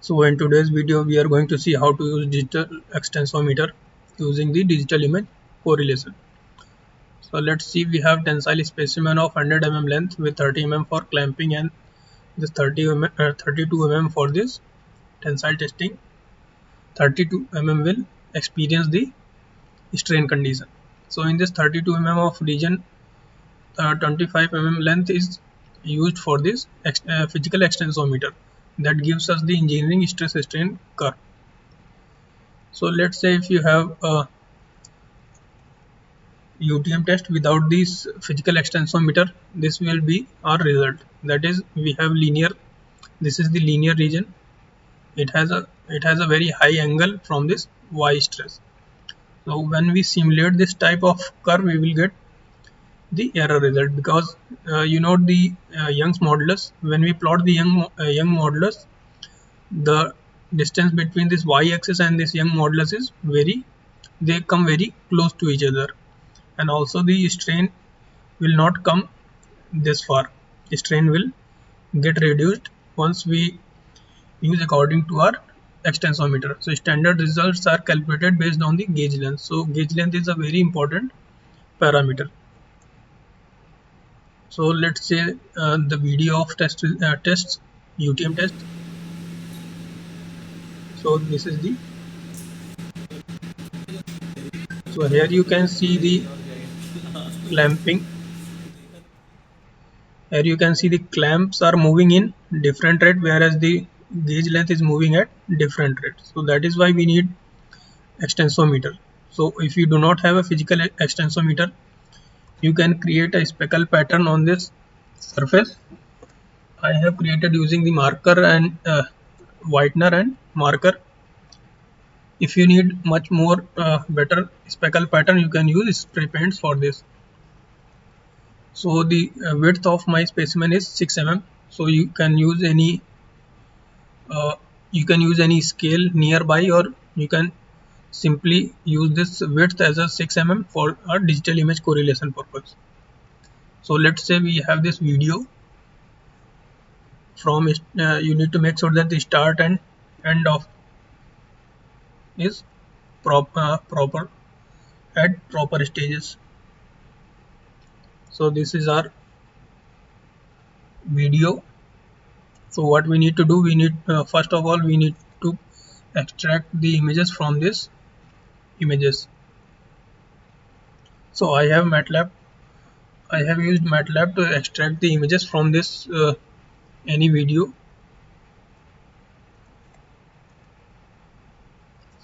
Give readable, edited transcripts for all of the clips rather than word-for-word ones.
So in today's video we are going to see how to use digital extensometer using the digital image correlation. So let's see, we have tensile specimen of 100 mm length with 30 mm for clamping and this 32 mm for this tensile testing. 32 mm will experience the strain condition. So in this 32 mm of region, 25 mm length is used for this physical extensometer that gives us the engineering stress strain curve. So let's say if you have a UTM test without this physical extensometer, this will be our result. That is, we have linear. This is the linear region. It has a very high angle from this Y stress. So when we simulate this type of curve, we will get the error result because the Young's modulus. When we plot the Young modulus, the distance between this y-axis and this Young modulus is they come very close to each other, and also the strain will not come this far. The strain will get reduced once we use according to our extensometer. So standard results are calculated based on the gauge length. So gauge length is a very important parameter. So let's say the video of tests UTM test. So this is the, so here you can see the clamping. Here you can see the clamps are moving in different rate, whereas the gauge length is moving at different rate. So that is why we need extensometer. So if you do not have a physical extensometer, you can create a speckle pattern on this surface. I have created using the marker and whitener and marker. If you need much more better speckle pattern, you can use spray paints for this. So the width of my specimen is 6 mm. So you can use any scale nearby, or you can simply use this width as a 6 mm for a digital image correlation purpose. So let's say we have this video from you need to make sure that the start and end of is proper at proper stages. So this is our video. So what we need to do, we need first of all we need to extract the images from this images. So I have used Matlab to extract the images from this any video.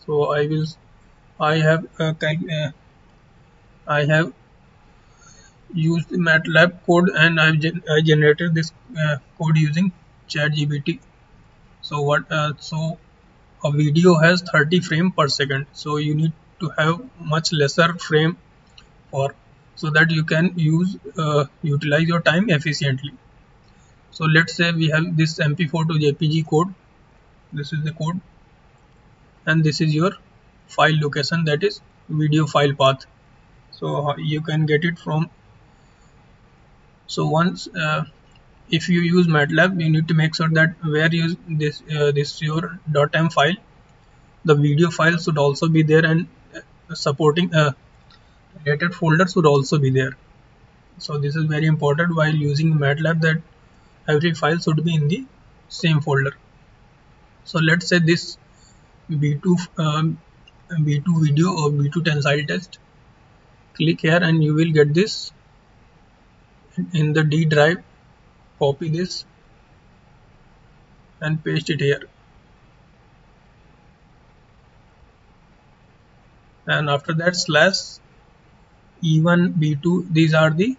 So I have used the Matlab code, and I generated this code using ChatGPT. So a video has 30 frame per second. So you need to have much lesser frame for, so that you can utilize your time efficiently. So let's say we have this MP4 to JPG code. This is the code, and this is your file location, that is videoFilePath. So you can get it from. So once if you use Matlab, you need to make sure that where you use this your .m file, the video file should also be there, and supporting related folder should also be there. So this is very important while using Matlab, that every file should be in the same folder. So let's say this B2 video or B2 tensile test. Click here and you will get this in the D drive. Copy this and paste it here, and after that slash E1 B2. These are this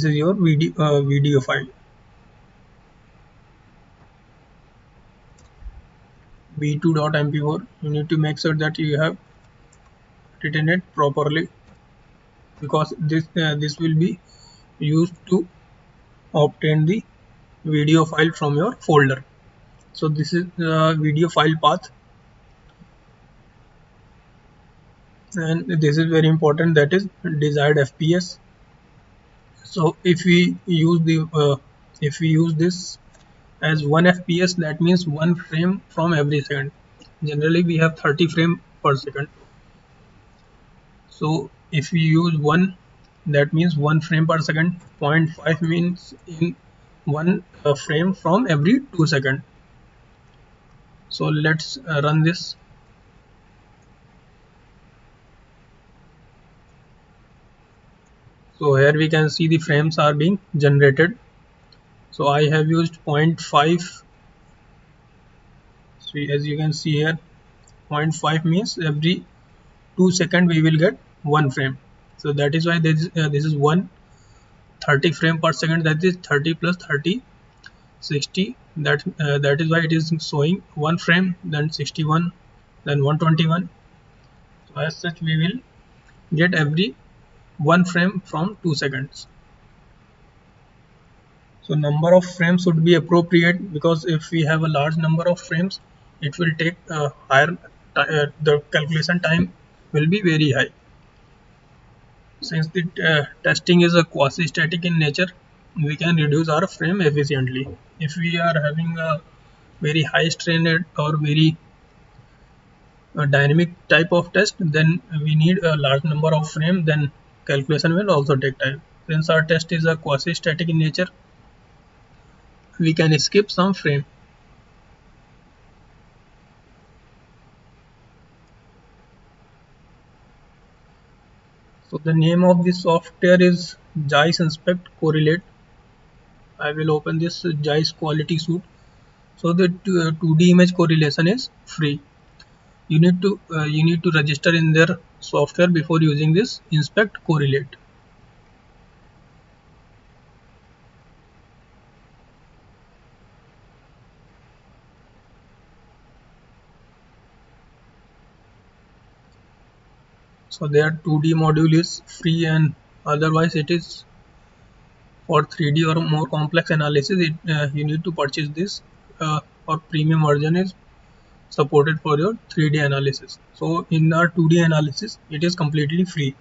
is your video file. B2.mp4. You need to make sure that you have written it properly, because this will be used to obtain the video file from your folder. So this is video file path, and this is very important, that is desiredFPS. So if we use the if we use this as 1 FPS, that means 1 frame from every second. Generally we have 30 frame per second. So if we use 1, that means 1 frame per second. 0.5 means in 1 frame from every 2 seconds. So let's run this. So here we can see the frames are being generated. So I have used 0.5. So as you can see here, 0.5 means every 2 seconds we will get 1 frame. So that is why this is 130 frame per second, that is 30 plus 30 60, that is why it is showing 1 frame, then 61, then 121. So as such we will get every 1 frame from 2 seconds. So number of frames should be appropriate, because if we have a large number of frames, it will take higher the calculation time will be very high. Since the testing is a quasi-static in nature, we can reduce our frame efficiently. If we are having a very high strain rate or very dynamic type of test, then we need a large number of frame, then calculation will also take time. Since our test is a quasi-static in nature, we can skip some frame. So the name of this software is JICE Inspect Correlate. I will open this JICE quality suite. So the 2D image correlation is free. You need to register in their software before using this Inspect Correlate. So their 2D module is free, and otherwise it is for 3D or more complex analysis. You need to purchase this, or premium version is supported for your 3D analysis. So in our 2D analysis, it is completely free.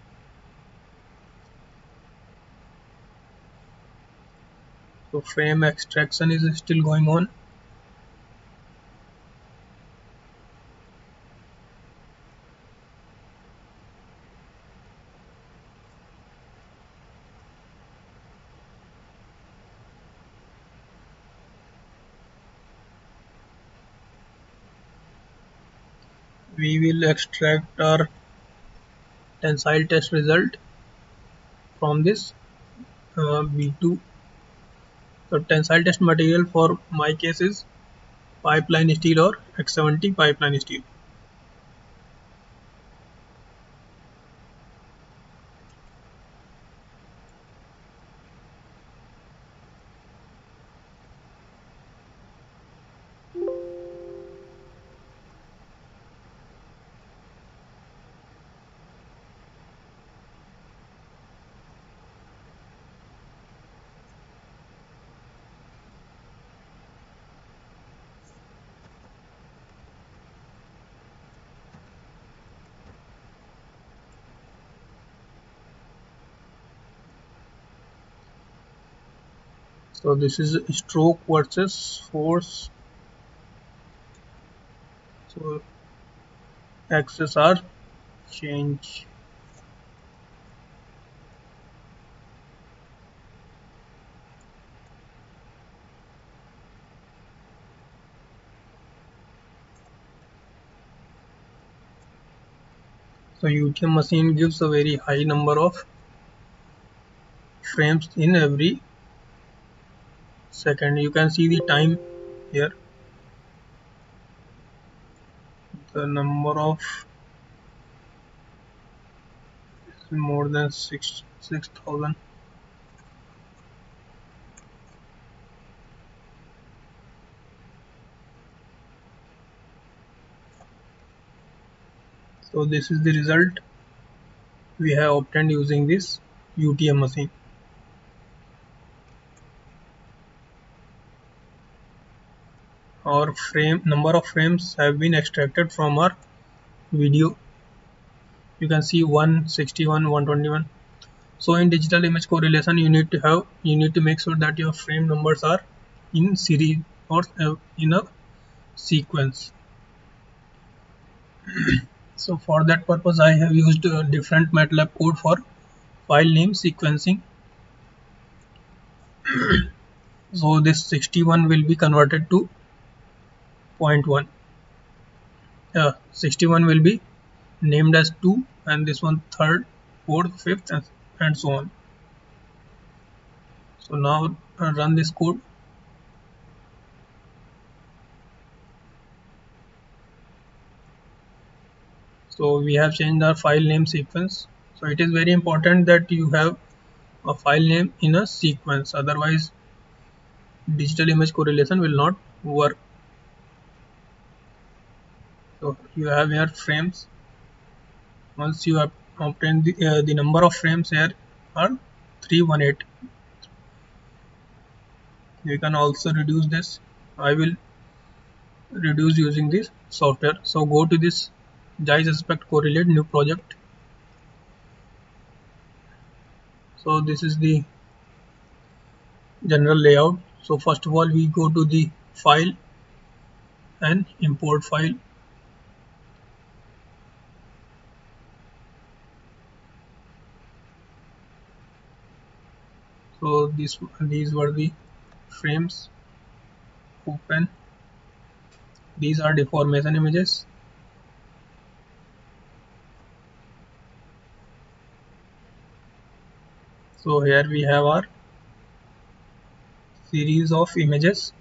So frame extraction is still going on. We will extract our tensile test result from this V2. So tensile test material for my case is pipeline steel or X70 pipeline steel. So this is stroke versus force. So axes are change. So UTM machine gives a very high number of frames in every second. You can see the time here. The number of is more than 6,000. So this is the result we have obtained using this UTM machine. Our frame number of frames have been extracted from our video. You can see 161, 121. So in digital image correlation, you need to make sure that your frame numbers are in series or in a sequence. So for that purpose, I have used different MATLAB code for file name sequencing. So this 61 will be converted to 0.1. 61 will be named as 2, and this one third, fourth, fifth, and so on. So now run this code. So we have changed our file name sequence. So it is very important that you have a file name in a sequence, otherwise digital image correlation will not work. So you have here frames. Once you have obtained the number of frames here are 318. You can also reduce this. I will reduce using this software. So go to this DIC aspect correlate new project. So this is the general layout. So first of all, we go to the file and import file. So these were the frames. Open. These are deformation images. So here we have our series of images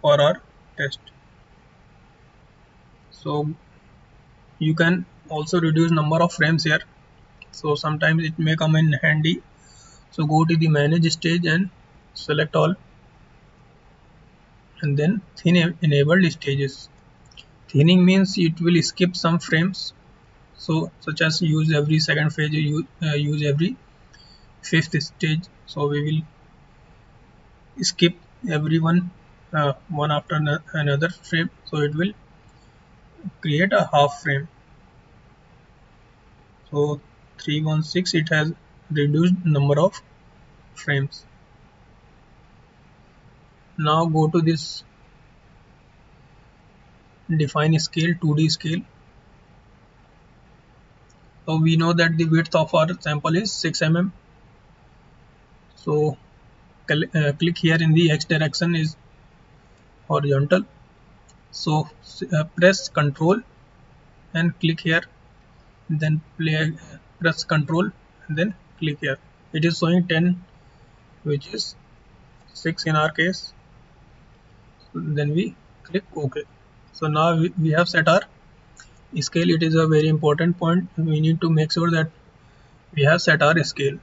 for our test. So you can also reduce number of frames here. So sometimes it may come in handy. So go to the manage stage and select all, and then thin enabled stages. Thinning means it will skip some frames. So such as use every second phase, use every fifth stage. So we will skip every one after another frame. So it will create a half frame. So 316 it has reduced number of frames. Now go to this define scale 2D scale. So we know that the width of our sample is 6 mm. So click here in the x direction is horizontal. So press Ctrl and click here, then press Ctrl and then click here. It is showing 10, which is 6 in our case. Then we click OK. So now we have set our scale. It is a very important point. We need to make sure that we have set our scale.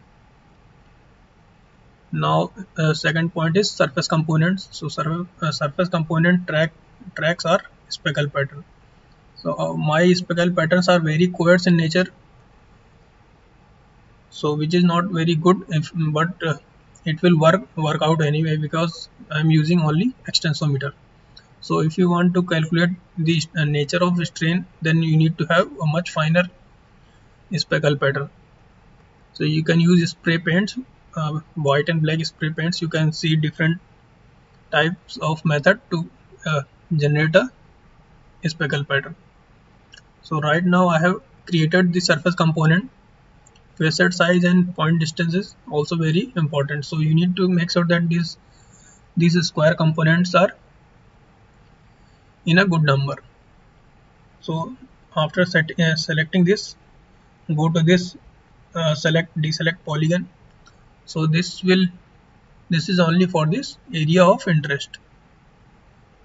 Now second point is surface components. So surface component tracks are speckle pattern. So my speckle patterns are very coarse in nature, so which is not very good, but it will work out anyway because I'm using only extensometer. So if you want to calculate the nature of strain, then you need to have a much finer speckle pattern. So you can use spray paints, white and black spray paints. You can see different types of method to generate a speckle pattern. So right now I have created the surface component. Facet size and point distance is also very important. So you need to make sure that these square components are in a good number. So after selecting this, go to this deselect polygon. So this is only for this area of interest.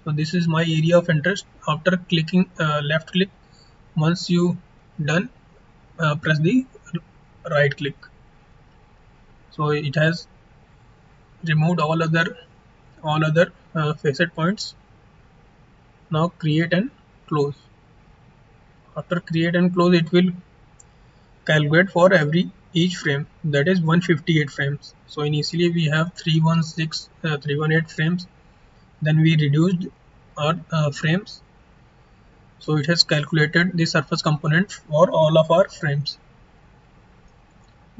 So this is my area of interest. After clicking left click, once you done, press the right click. So it has removed all other facet points. Now create and close. After create and close, it will calculate for each frame, that is 158 frames. So initially we have 318 frames, then we reduced our frames. So it has calculated the surface component for all of our frames.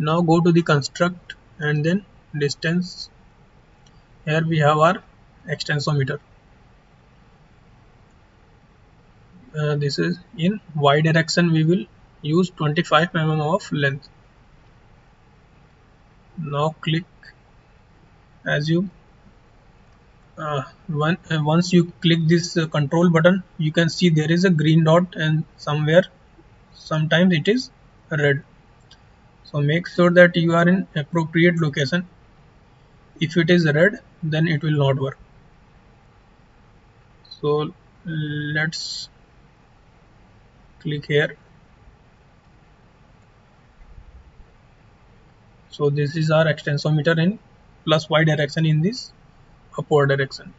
Now go to the construct and then distance. Here we have our extensometer. This is in y direction. We will use 25 mm of length. Now click as you once you click this control button, you can see there is a green dot and sometimes it is red. So make sure that you are in appropriate location. If it is red, then it will not work. So let's click here. So this is our extensometer in plus y direction in this upward direction.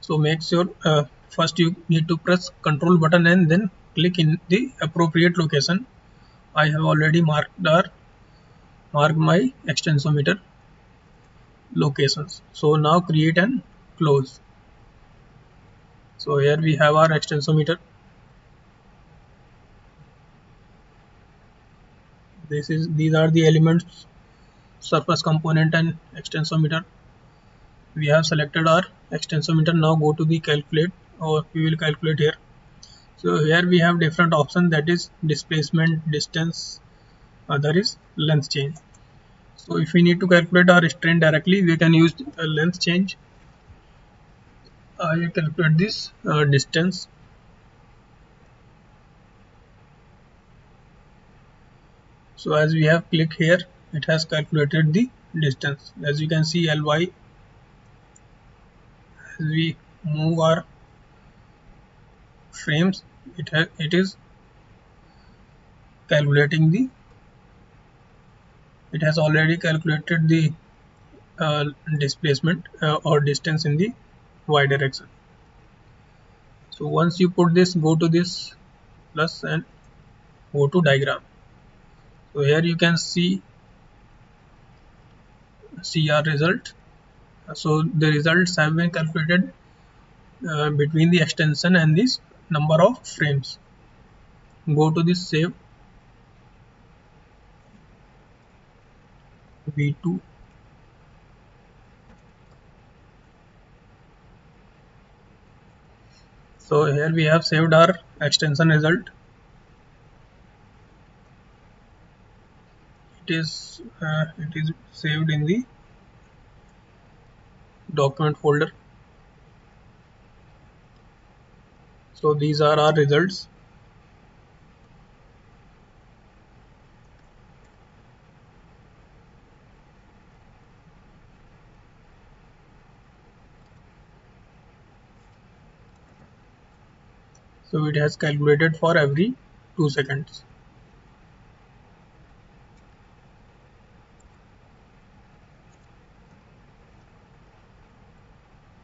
So make sure first you need to press control button and then click in the appropriate location. I have already marked my extensometer locations. So now create and close. So here we have our extensometer. These are the elements: surface component and extensometer. We have selected our extensometer. Now go to the calculate, or we will calculate here. So here we have different options, that is displacement, distance, other is length change. So if we need to calculate our strain directly, we can use a length change. I will calculate this distance. So as we have clicked here, it has calculated the distance. As you can see, Ly, as we move our frames, it is calculating the. It has already calculated the displacement or distance in the y direction. So once you put this, go to this plus and go to diagram. So here you can see our result. So the results have been calculated between the extension and this number of frames. Go to this save v2. So here we have saved our extension result. It is saved in the document folder. So these are our results. So it has calculated for every 2 seconds.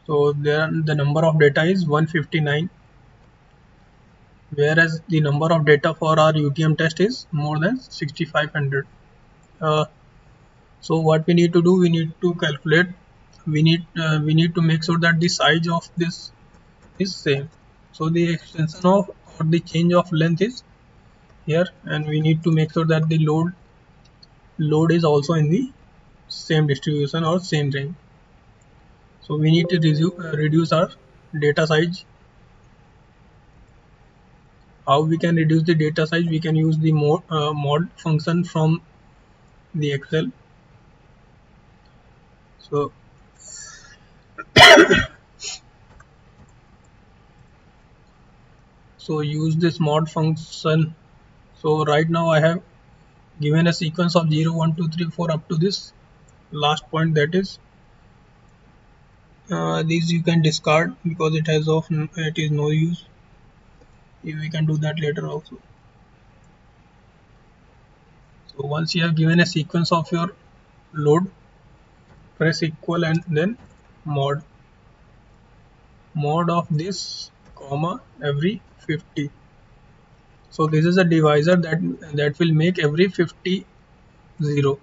So the number of data is 159, whereas the number of data for our UTM test is more than 6500. So what we need to do, we need to calculate. We need to make sure that the size of this is same. So the extension of or the change of length is here, and we need to make sure that the load is also in the same distribution or same range. So we need to reduce our data size. How we can reduce the data size? We can use the mod function from the Excel. So use this mod function. So right now I have given a sequence of 0, 1, 2, 3, 4 up to this last point, that is these you can discard because it is no use. We can do that later also. So once you have given a sequence of your load, press equal and then mod of this comma every 50. So this is a divisor that will make every 50 0.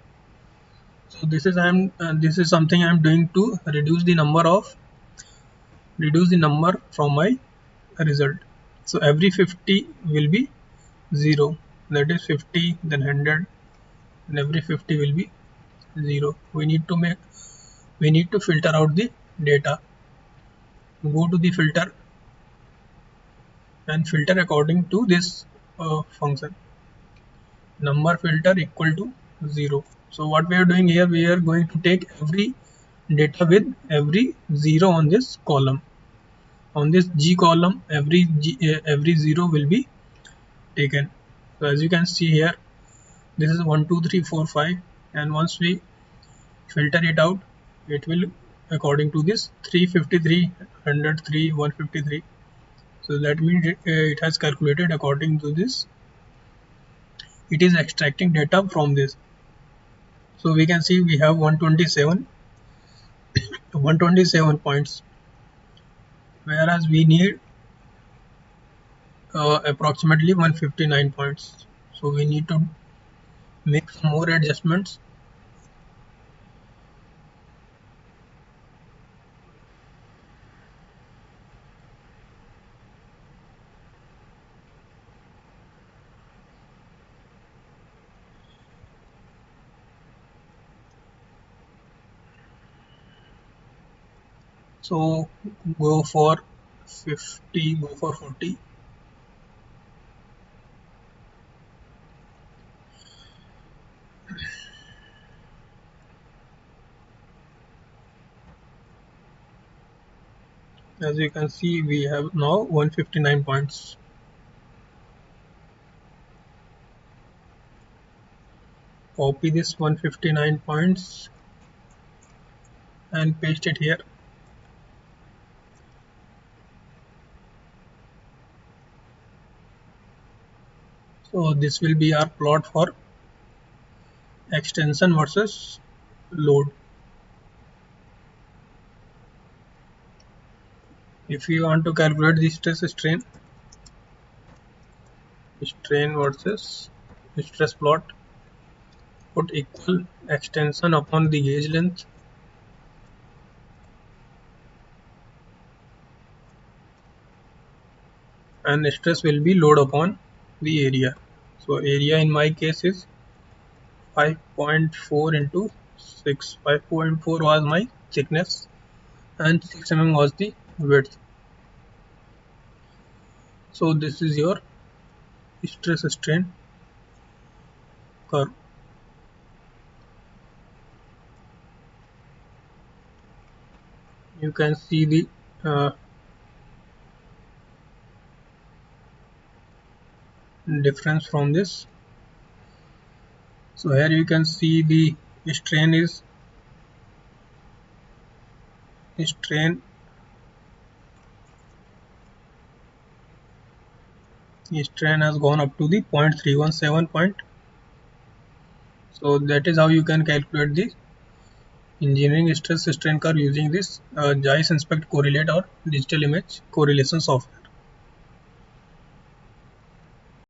So this is something I am doing to reduce the number from my result. So every 50 will be 0, that is 50, then 100, and every 50 will be 0. We need to filter out the data. Go to the filter and filter according to this function, number filter equal to 0. So what we are doing here, we are going to take every data with every 0 on this column. On this G column, every 0 will be taken. So as you can see here, this is 1 2 3 4 5, and once we filter it out, it will according to this 353, 103, 153. So that means it has calculated according to this. It is extracting data from this. So we can see we have 127 points, whereas we need approximately 159 points. So we need to make some more adjustments. So go for 50, go for 40. As you can see, we have now 159 points. Copy this 159 points and paste it here. So this will be our plot for extension versus load. If you want to calculate the strain versus stress plot, put equal extension upon the gauge length and stress will be load upon the area. So area in my case is 5.4 into 6. 5.4 was my thickness and 6 mm was the width. So this is your stress strain curve. You can see the difference from this. So here you can see the strain has gone up to the 0.317 point. So that is how you can calculate the engineering stress strain curve using this JICE inspect correlate or digital image correlation software.